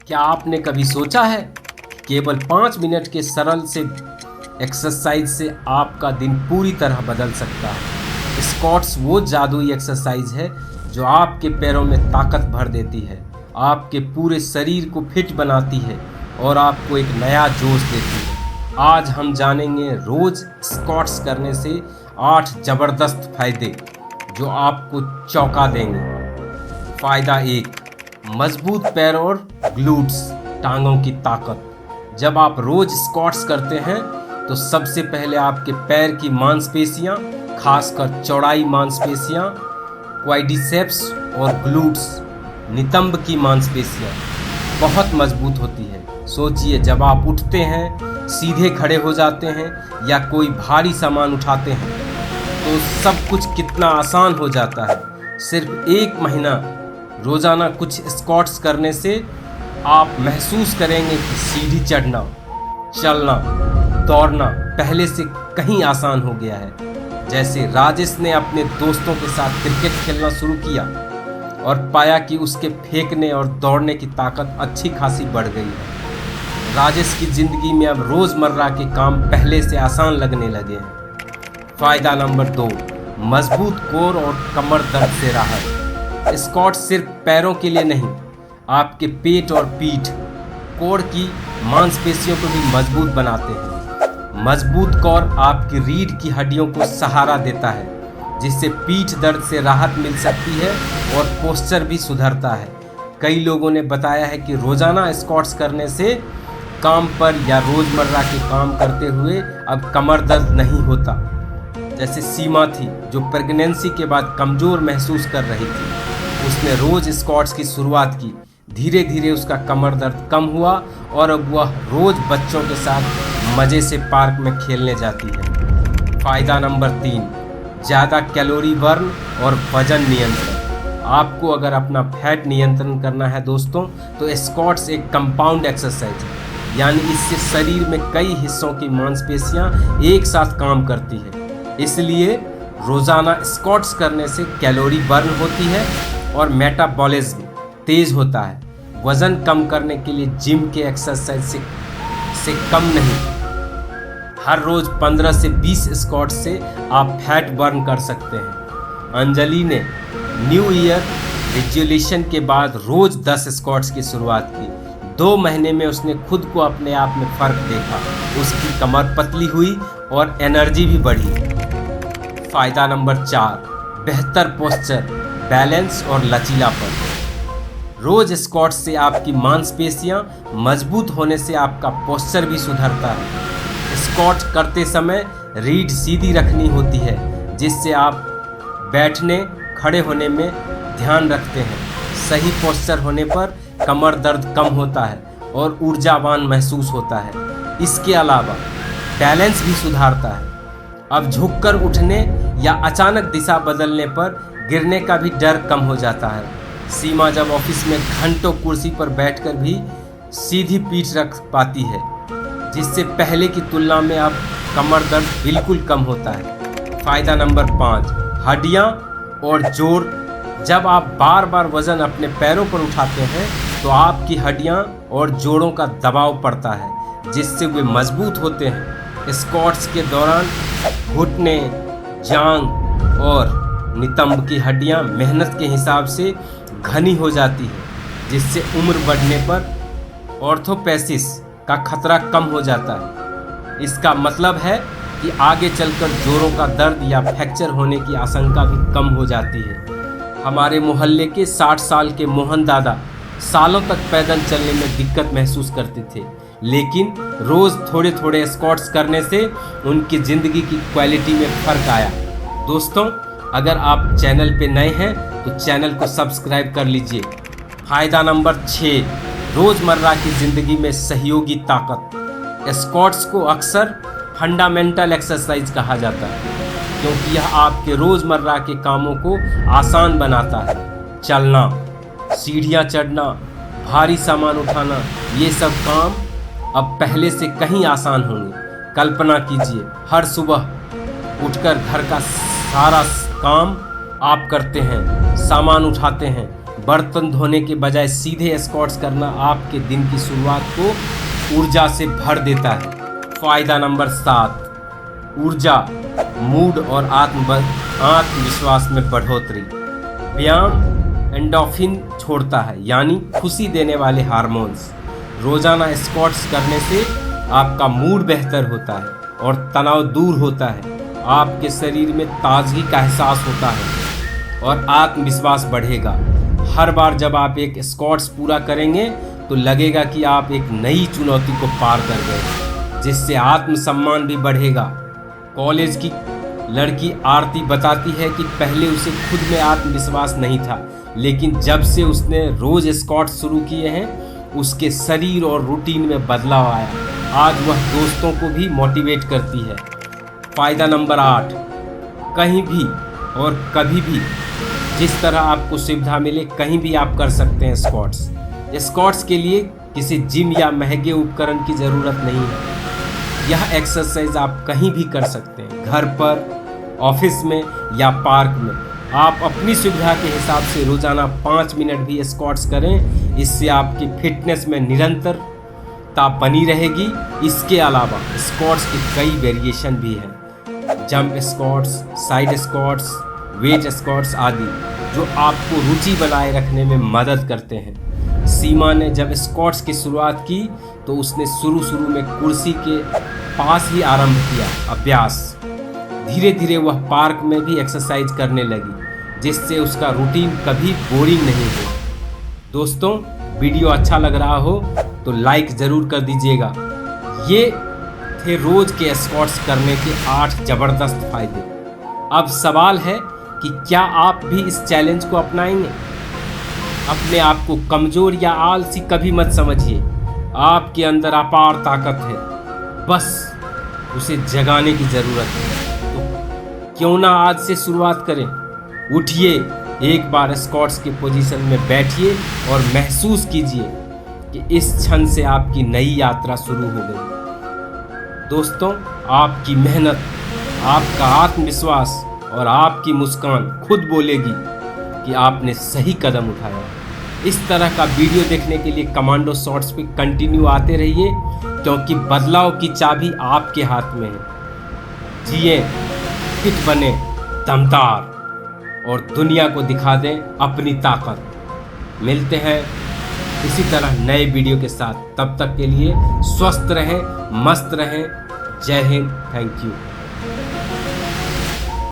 क्या आपने कभी सोचा है केवल 5 मिनट के सरल से एक्सरसाइज से आपका दिन पूरी तरह बदल सकता है। स्क्वाट्स वो जादुई एक्सरसाइज है जो आपके पैरों में ताकत भर देती है, आपके पूरे शरीर को फिट बनाती है और आपको एक नया जोश देती है। आज हम जानेंगे रोज स्क्वाट्स करने से 8 जबरदस्त फायदे जो आपको चौंका देंगे। फायदा 1, मजबूत पैर और ग्लूट्स, टांगों की ताकत। जब आप रोज स्क्वाट्स करते हैं तो सबसे पहले आपके पैर की मांसपेशियां, खासकर चौड़ाई मांसपेशियां, क्वाड्रिसेप्स और ग्लूट्स, नितंब की मांसपेशियां बहुत मजबूत होती है। सोचिए, जब आप उठते हैं, सीधे खड़े हो जाते हैं या कोई भारी सामान उठाते हैं तो सब कुछ कितना आसान हो जाता है। सिर्फ 1 महीना रोजाना कुछ स्क्वाट्स करने से आप महसूस करेंगे कि सीढ़ी चढ़ना, चलना, दौड़ना पहले से कहीं आसान हो गया है। जैसे राजेश ने अपने दोस्तों के साथ क्रिकेट खेलना शुरू किया और पाया कि उसके फेंकने और दौड़ने की ताकत अच्छी खासी बढ़ गई है। राजेश की जिंदगी में अब रोजमर्रा के काम पहले से आसान लगने लगे हैं। फायदा नंबर 2, मजबूत कोर और कमर दर्द से राहत। स्क्वाट्स सिर्फ पैरों के लिए नहीं, आपके पेट और पीठ, कोर की मांसपेशियों को भी मजबूत बनाते हैं। मजबूत कोर आपकी रीढ़ की हड्डियों को सहारा देता है, जिससे पीठ दर्द से राहत मिल सकती है और पोस्चर भी सुधरता है। कई लोगों ने बताया है कि रोजाना स्क्वाट्स करने से काम पर या रोजमर्रा के काम करते हुए अब कमर दर्द नहीं होता। जैसे सीमा थी, जो प्रेगनेंसी के बाद कमजोर महसूस कर रही थी, उसने रोज स्क्वाट्स की शुरुआत की। धीरे धीरे उसका कमर दर्द कम हुआ और अब वह रोज बच्चों के साथ मज़े से पार्क में खेलने जाती है। फायदा नंबर 3, ज़्यादा कैलोरी बर्न और वजन नियंत्रण। आपको अगर अपना फैट नियंत्रण करना है दोस्तों, तो स्क्वाट्स एक कंपाउंड एक्सरसाइज है, यानी इससे शरीर में कई हिस्सों की मांसपेशियां एक साथ काम करती है। इसलिए रोजाना स्क्वाट्स करने से कैलोरी बर्न होती है और मेटाबॉलिज्म तेज होता है। वजन कम करने के लिए जिम के एक्सरसाइज से कम नहीं, हर रोज 15 से 20 स्क्वाट्स से आप फैट बर्न कर सकते हैं। अंजलि ने न्यू ईयर रेजोल्यूशन के बाद रोज 10 स्क्वाट्स की शुरुआत की। 2 महीने में उसने खुद को अपने आप में फर्क देखा। उसकी कमर पतली हुई और एनर्जी भी बढ़ी। फायदा नंबर 4, बेहतर पोस्चर, बैलेंस और लचीलापन। रोज स्क्वाट्स से आपकी मांसपेशियां मजबूत होने से आपका पोस्चर भी सुधरता है। स्क्वाट करते समय रीढ़ सीधी रखनी होती है, जिससे आप बैठने, खड़े होने में ध्यान रखते हैं। सही पोस्चर होने पर कमर दर्द कम होता है और ऊर्जावान महसूस होता है। इसके अलावा बैलेंस भी सुधारता है। अब झुककर उठने या अचानक दिशा बदलने पर गिरने का भी डर कम हो जाता है। सीमा जब ऑफिस में घंटों कुर्सी पर बैठकर भी सीधी पीठ रख पाती है, जिससे पहले की तुलना में अब कमर दर्द बिल्कुल कम होता है। फायदा नंबर 5, हड्डियां और जोड़। जब आप बार बार वजन अपने पैरों पर उठाते हैं तो आपकी हड्डियां और जोड़ों का दबाव पड़ता है, जिससे वे मजबूत होते हैं। स्क्वाट्स के दौरान घुटने, जांग और नितंब की हड्डियां मेहनत के हिसाब से घनी हो जाती है, जिससे उम्र बढ़ने पर ऑर्थोपेसिस का खतरा कम हो जाता है। इसका मतलब है कि आगे चलकर जोड़ों का दर्द या फ्रैक्चर होने की आशंका भी कम हो जाती है। हमारे मोहल्ले के 60 साल के मोहन दादा सालों तक पैदल चलने में दिक्कत महसूस करते थे, लेकिन रोज थोड़े थोड़े स्क्वाट्स करने से उनकी ज़िंदगी की क्वालिटी में फ़र्क आया। दोस्तों, अगर आप चैनल पे नए हैं तो चैनल को सब्सक्राइब कर लीजिए। फायदा नंबर 6, रोज़मर्रा की ज़िंदगी में सहयोगी ताकत। स्क्वाट्स को अक्सर फंडामेंटल एक्सरसाइज कहा जाता है, क्योंकि यह आपके रोज़मर्रा के कामों को आसान बनाता है। चलना, सीढ़ियाँ चढ़ना, भारी सामान उठाना, ये सब काम अब पहले से कहीं आसान होंगे। कल्पना कीजिए, हर सुबह उठकर घर का सारा काम आप करते हैं, सामान उठाते हैं, बर्तन धोने के बजाय सीधे स्क्वाट्स करना आपके दिन की शुरुआत को ऊर्जा से भर देता है। फायदा नंबर 7, ऊर्जा, मूड और आत्मविश्वास में बढ़ोतरी। व्यायाम एंडोर्फिन छोड़ता है, यानी खुशी देने वाले हार्मोन्स। रोजाना स्क्वाट्स करने से आपका मूड बेहतर होता है और तनाव दूर होता है। आपके शरीर में ताजगी का एहसास होता है और आत्मविश्वास बढ़ेगा। हर बार जब आप एक स्क्वाट्स पूरा करेंगे तो लगेगा कि आप एक नई चुनौती को पार कर गए, जिससे आत्मसम्मान भी बढ़ेगा। कॉलेज की लड़की आरती बताती है कि पहले उसे खुद में आत्मविश्वास नहीं था, लेकिन जब से उसने रोज स्क्वाट्स शुरू किए हैं उसके शरीर और रूटीन में बदलाव आया। आज वह दोस्तों को भी मोटिवेट करती है। फायदा नंबर 8, कहीं भी और कभी भी जिस तरह आपको सुविधा मिले कहीं भी आप कर सकते हैं स्क्वाट्स। स्क्वाट्स के लिए किसी जिम या महंगे उपकरण की ज़रूरत नहीं है। यह एक्सरसाइज आप कहीं भी कर सकते हैं, घर पर, ऑफिस में या पार्क में। आप अपनी सुविधा के हिसाब से रोजाना 5 मिनट भी स्क्वाट्स करें। इससे आपकी फिटनेस में निरंतरता बनी रहेगी। इसके अलावा स्क्वाट्स के कई वेरिएशन भी हैं, jump squats, side squats, weight squats आदि, जो आपको रुचि बनाए रखने में मदद करते हैं। सीमा ने जब स्क्वाट्स की शुरुआत की तो उसने शुरू में कुर्सी के पास ही आरंभ किया अभ्यास। धीरे धीरे वह पार्क में भी एक्सरसाइज करने लगी, जिससे उसका रूटीन कभी बोरिंग नहीं हुआ। दोस्तों, वीडियो अच्छा लग रहा हो तो लाइक ज़रूर कर दीजिएगा। ये थे रोज के स्क्वाट्स करने के 8 ज़बरदस्त फायदे। अब सवाल है कि क्या आप भी इस चैलेंज को अपनाएंगे? अपने आप को कमज़ोर या आलसी कभी मत समझिए। आपके अंदर अपार ताकत है, बस उसे जगाने की ज़रूरत है। तो क्यों ना आज से शुरुआत करें। उठिए, एक बार स्क्वाट्स की पोजीशन में बैठिए और महसूस कीजिए कि इस क्षण से आपकी नई यात्रा शुरू हो गई। दोस्तों, आपकी मेहनत, आपका आत्मविश्वास और आपकी मुस्कान खुद बोलेगी कि आपने सही कदम उठाया। इस तरह का वीडियो देखने के लिए कमांडो शॉर्ट्स पे कंटिन्यू आते रहिए, क्योंकि बदलाव की चाबी आपके हाथ में है। जिए, फिट बने, दमदार और दुनिया को दिखा दें अपनी ताकत। मिलते हैं इसी तरह नए वीडियो के साथ। तब तक के लिए स्वस्थ रहें, मस्त रहें। जय हिंद, थैंक यू।